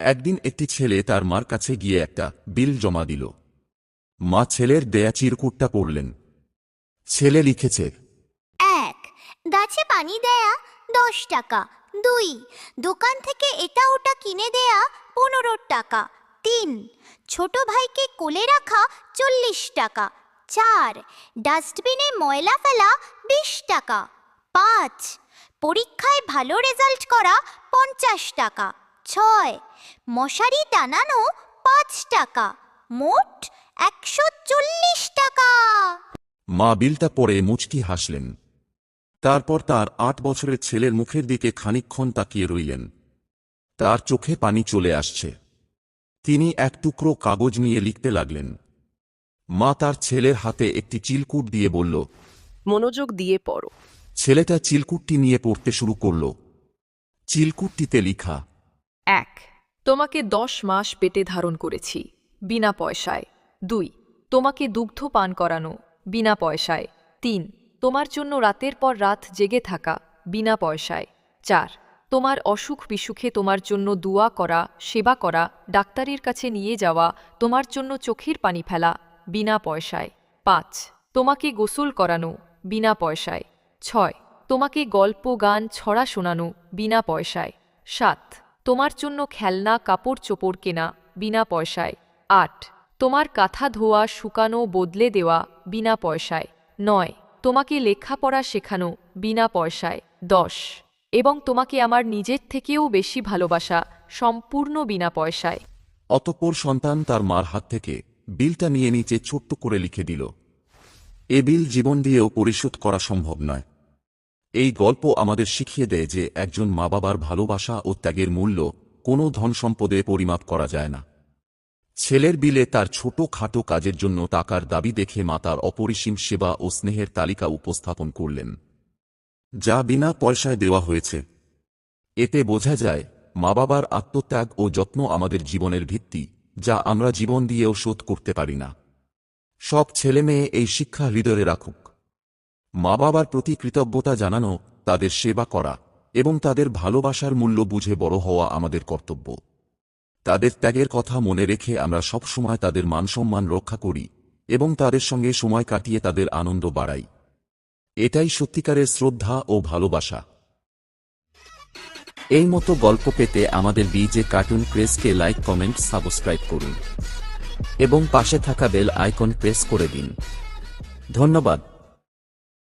একদিন একটি ছেলে তার মার কাছে গিয়ে একটা বিল জমা দিল। মা ছেলের দেয়া চিরকুটটা পড়লেন। ছেলে লিখেছে, 1. গাছে পানি দেয়া 10 টাকা। 2. দোকান থেকে এটা ওটা কিনে দেয়া 15 টাকা। 3. ছোট ভাইকে কোলে রাখা 40 টাকা। 4. ডাস্টবিনে ময়লা ফেলা 20 টাকা। 5. পরীক্ষায় ভালো রেজাল্ট করা 50 টাকা। 6. মশারি টানানো 5 টাকা। মোট 140 টাকা। মা বিলটা পড়ে মুচকি হাসলেন। তারপর তার 8 বছরের ছেলের মুখের দিকে খানিকক্ষণ তাকিয়ে রইলেন। তার চোখে পানি চলে আসছে। তিনি এক টুকরো কাগজ নিয়ে লিখতে লাগলেন। মা তার ছেলের হাতে একটি চিলকুট দিয়ে বলল, মনোযোগ দিয়ে পড়ো। ছেলেটা চিলকুটটি নিয়ে পড়তে শুরু করল। চিলকুটটিতে লিখা, 1. তোমাকে 10 মাস পেটে ধারণ করেছি, বিনা পয়সায়। 2. তোমাকে দুগ্ধ পান করানো, বিনা পয়সায়। 3. তোমার জন্য রাতের পর রাত জেগে থাকা, বিনা পয়সায়। 4. তোমার অসুখ বিসুখে তোমার জন্য দুয়া করা, সেবা করা, ডাক্তারের কাছে নিয়ে যাওয়া, তোমার জন্য চোখের পানি ফেলা, বিনা পয়সায়। 5. তোমাকে গোসল করানো, বিনা পয়সায়। 6. তোমাকে গল্প গান ছড়া শোনানো, বিনা পয়সায়। 7. তোমার জন্য খেলনা কাপড় চোপড় কেনা, বিনা পয়সায়। 8. তোমার কাঁথা ধোয়া শুকানো বদলে দেওয়া, বিনা পয়সায়। 9. তোমাকে লেখাপড়া শেখানো, বিনা পয়সায়। 10. এবং তোমাকে আমার নিজের থেকেও বেশি ভালোবাসা, সম্পূর্ণ বিনা পয়সায়। অতঃপর সন্তান তার মার হাত থেকে বিলটা নিয়ে নিচে ছোট্ট করে লিখে দিল, এ বিল জীবন দিয়েও পরিশোধ করা সম্ভব নয়। এই গল্প আমাদের শিখিয়ে দেয় যে একজন মা বাবার ভালোবাসা ও ত্যাগের মূল্য কোনো ধন সম্পদে পরিমাপ করা যায় না। ছেলের বিলে তার ছোট খাটো কাজের জন্য টাকার দাবি দেখে মা তার অপরিসীম সেবা ও স্নেহের তালিকা উপস্থাপন করলেন, যা বিনা পয়সায় দেওয়া হয়েছে। এতে বোঝা যায় মা বাবার আত্মত্যাগ ও যত্ন আমাদের জীবনের ভিত্তি, যা আমরা জীবন দিয়েও শোধ করতে পারি না। সব ছেলে মেয়ে এই শিক্ষা হৃদয়ে রাখুক। মা বাবার প্রতি কৃতজ্ঞতা জানানো, তাদের সেবা করা এবং তাদের ভালোবাসার মূল্য বুঝে বড় হওয়া আমাদের কর্তব্য। তাদের ত্যাগের কথা মনে রেখে আমরা সবসময় তাদের মানসম্মান রক্ষা করি এবং তাদের সঙ্গে সময় কাটিয়ে তাদের আনন্দ বাড়াই। এটাই সত্যিকারের শ্রদ্ধা ও ভালোবাসা। এই মতো গল্প পেতে আমাদের বিজে কার্টুন প্রেসকে লাইক, কমেন্ট, সাবস্ক্রাইব করুন এবং পাশে থাকা বেল আইকন প্রেস করে দিন। ধন্যবাদ।